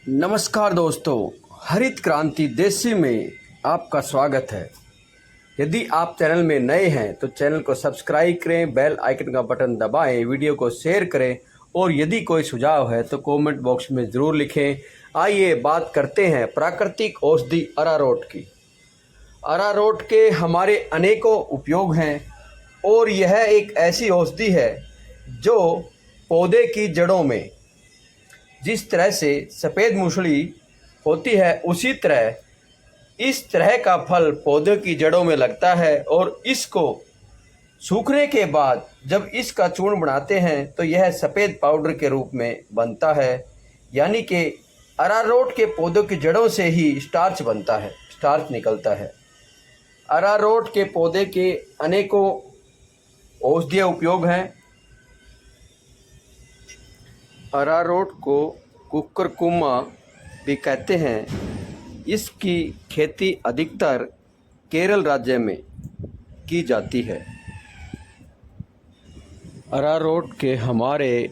नमस्कार दोस्तों, हरित क्रांति देसी में आपका स्वागत है। यदि आप चैनल में नए हैं तो चैनल को सब्सक्राइब करें, बेल आइकन का बटन दबाएं, वीडियो को शेयर करें और यदि कोई सुझाव है तो कमेंट बॉक्स में ज़रूर लिखें। आइए बात करते हैं प्राकृतिक औषधि अरारोट की। अरारोट के हमारे अनेकों उपयोग हैं और यह एक ऐसी औषधि है जो पौधे की जड़ों में जिस तरह से सफ़ेद मूसली होती है उसी तरह इस तरह का फल पौधे की जड़ों में लगता है और इसको सूखने के बाद जब इसका चूर्ण बनाते हैं तो यह सफ़ेद पाउडर के रूप में बनता है। यानी कि अरारोट के पौधों की जड़ों से ही स्टार्च बनता है, स्टार्च निकलता है। अरारोट के पौधे के अनेकों औषधीय उपयोग हैं। अरारोट को कुकरकुमा भी कहते हैं। इसकी खेती अधिकतर केरल राज्य में की जाती है। अरारोट के हमारे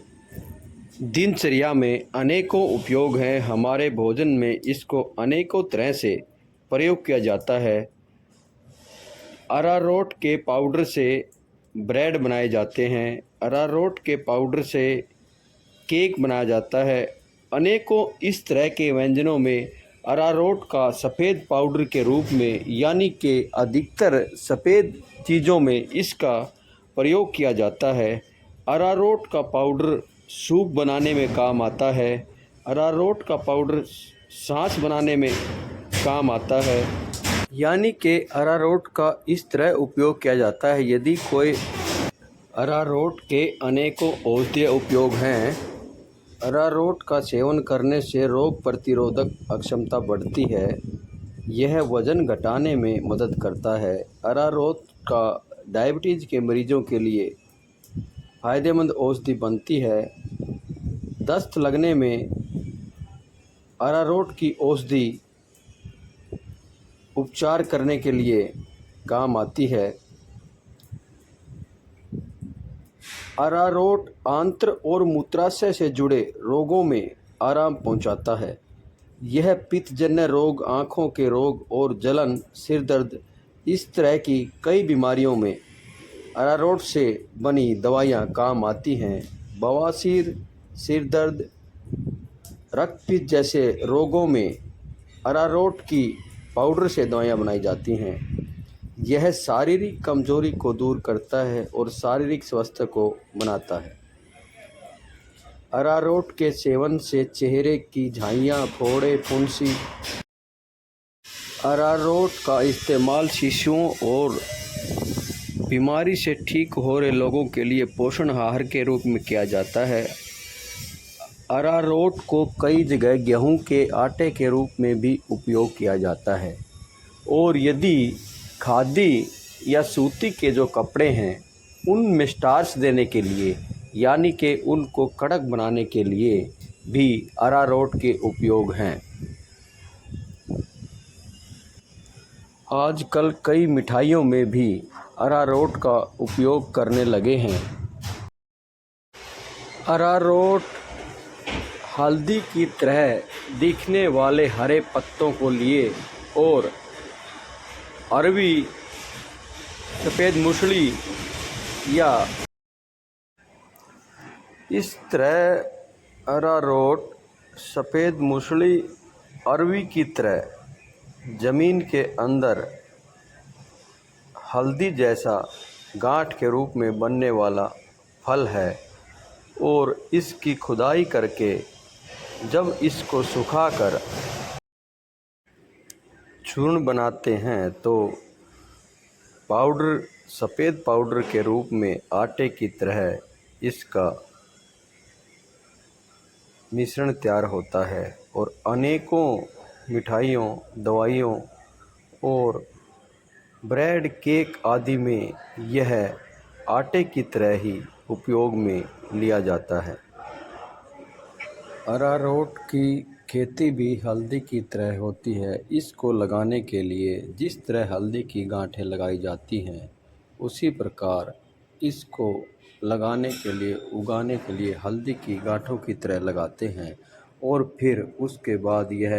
दिनचर्या में अनेकों उपयोग हैं। हमारे भोजन में इसको अनेकों तरह से प्रयोग किया जाता है। अरारोट के पाउडर से ब्रेड बनाए जाते हैं। अरारोट के पाउडर से केक बनाया जाता है। अनेकों इस तरह के व्यंजनों में अरारोट का सफ़ेद पाउडर के रूप में यानी कि अधिकतर सफ़ेद चीज़ों में इसका प्रयोग किया जाता है। अरारोट का पाउडर सूप बनाने में काम आता है। अरारोट का पाउडर छाछ बनाने में काम आता है। यानी कि अरारोट का इस तरह उपयोग किया जाता है। यदि कोई अरारोट के अनेकों औषधीय उपयोग हैं। अरारोट का सेवन करने से रोग प्रतिरोधक क्षमता बढ़ती है। यह वज़न घटाने में मदद करता है। अरारोट का डायबिटीज़ के मरीजों के लिए फ़ायदेमंद औषधि बनती है। दस्त लगने में अरारोट की औषधि उपचार करने के लिए काम आती है। अरारोट आंत्र और मूत्राशय से जुड़े रोगों में आराम पहुंचाता है। यह पित्तजन्य रोग, आँखों के रोग और जलन, सिर दर्द इस तरह की कई बीमारियों में अरारोट से बनी दवाइयाँ काम आती हैं। बवासीर, सिर दर्द, रक्तपित्त जैसे रोगों में अरारोट की पाउडर से दवाइयाँ बनाई जाती हैं। यह शारीरिक कमजोरी को दूर करता है और शारीरिक स्वास्थ्य को बनाता है। अरारोट के सेवन से चेहरे की झाइयाँ, फोड़े, फुंसी। अरारोट का इस्तेमाल शिशुओं और बीमारी से ठीक हो रहे लोगों के लिए पोषण आहार के रूप में किया जाता है। अरारोट को कई जगह गेहूं के आटे के रूप में भी उपयोग किया जाता है और यदि खादी या सूती के जो कपड़े हैं उनमें स्टार्च देने के लिए यानी कि उनको कड़क बनाने के लिए भी अरारोट के उपयोग हैं। आजकल कई मिठाइयों में भी अरारोट का उपयोग करने लगे हैं। अरारोट हल्दी की तरह दिखने वाले हरे पत्तों को लिए और अरवी, सफ़ेद मूसली या इस तरह अरारोट सफ़ेद मूसली अरवी की तरह ज़मीन के अंदर हल्दी जैसा गांठ के रूप में बनने वाला फल है और इसकी खुदाई करके जब इसको सुखाकर चूर्ण बनाते हैं तो पाउडर, सफ़ेद पाउडर के रूप में आटे की तरह इसका मिश्रण तैयार होता है और अनेकों मिठाइयों, दवाइयों और ब्रेड, केक आदि में यह आटे की तरह ही उपयोग में लिया जाता है। अरारोट की खेती भी हल्दी की तरह होती है। इसको लगाने के लिए जिस तरह हल्दी की गांठें लगाई जाती हैं उसी प्रकार इसको लगाने के लिए, उगाने के लिए हल्दी की गांठों की तरह लगाते हैं और फिर उसके बाद यह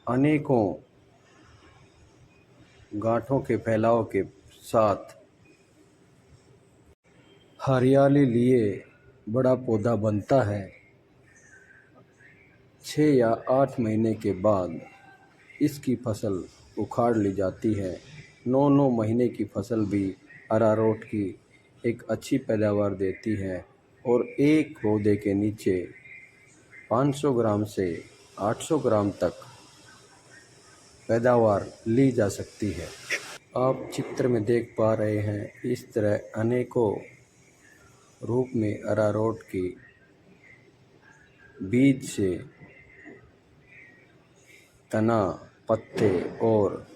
अनेकों गांठों के फैलाव के साथ हरियाली लिए बड़ा पौधा बनता है। 6 या 8 महीने के बाद इसकी फसल उखाड़ ली जाती है। 9 महीने की फसल भी अरारोट की एक अच्छी पैदावार देती है और एक पौधे के नीचे 500 ग्राम से 800 ग्राम तक पैदावार ली जा सकती है। आप चित्र में देख पा रहे हैं, इस तरह अनेकों रूप में अरारोट की बीज से तना, पत्ते और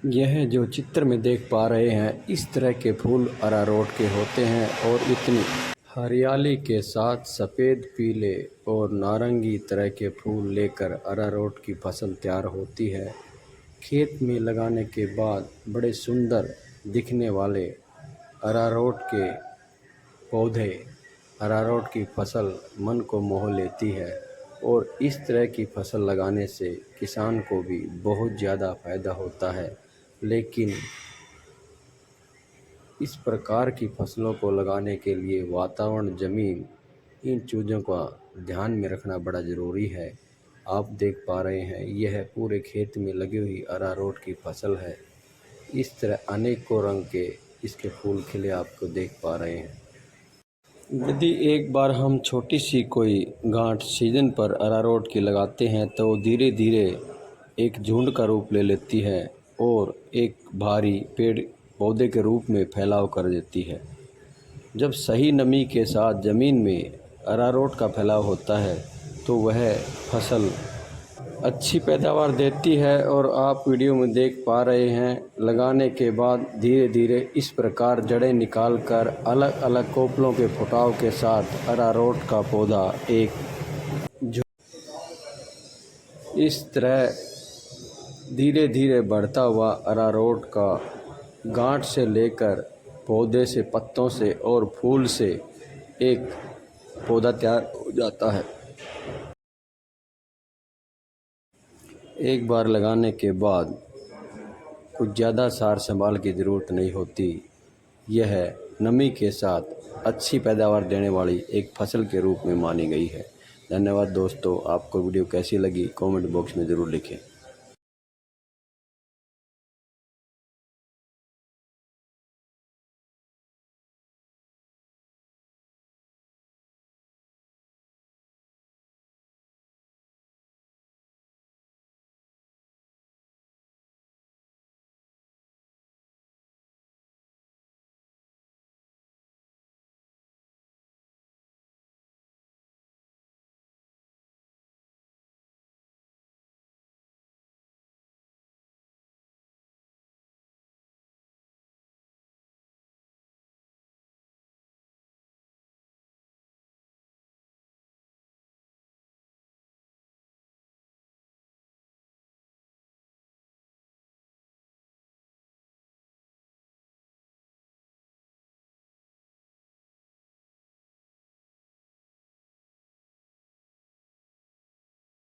यह जो चित्र में देख पा रहे हैं, इस तरह के फूल अरारोट के होते हैं और इतनी हरियाली के साथ सफ़ेद, पीले और नारंगी तरह के फूल लेकर अरारोट की फसल तैयार होती है। खेत में लगाने के बाद बड़े सुंदर दिखने वाले अरारोट के पौधे, अरारोट की फसल मन को मोह लेती है और इस तरह की फसल लगाने से किसान को भी बहुत ज़्यादा फ़ायदा होता है। लेकिन इस प्रकार की फसलों को लगाने के लिए वातावरण, ज़मीन, इन चीज़ों का ध्यान में रखना बड़ा ज़रूरी है। आप देख पा रहे हैं, यह पूरे खेत में लगी हुई अरारोट की फसल है। इस तरह अनेकों रंग के इसके फूल खिले आपको देख पा रहे हैं। यदि एक बार हम छोटी सी कोई गांठ सीजन पर अरारोट की लगाते हैं तो धीरे धीरे एक झुंड का रूप ले लेती है और एक भारी पेड़ पौधे के रूप में फैलाव कर देती है। जब सही नमी के साथ ज़मीन में अरारोट का फैलाव होता है तो वह फसल अच्छी पैदावार देती है और आप वीडियो में देख पा रहे हैं, लगाने के बाद धीरे धीरे इस प्रकार जड़ें निकालकर अलग अलग कोपलों के फुटाव के साथ अरारोट का पौधा इस तरह धीरे धीरे बढ़ता हुआ अरारोट का गांठ से लेकर पौधे से, पत्तों से और फूल से एक पौधा तैयार हो जाता है। एक बार लगाने के बाद कुछ ज़्यादा सार संभाल की ज़रूरत नहीं होती। यह नमी के साथ अच्छी पैदावार देने वाली एक फसल के रूप में मानी गई है। धन्यवाद दोस्तों, आपको वीडियो कैसी लगी कमेंट बॉक्स में ज़रूर लिखें।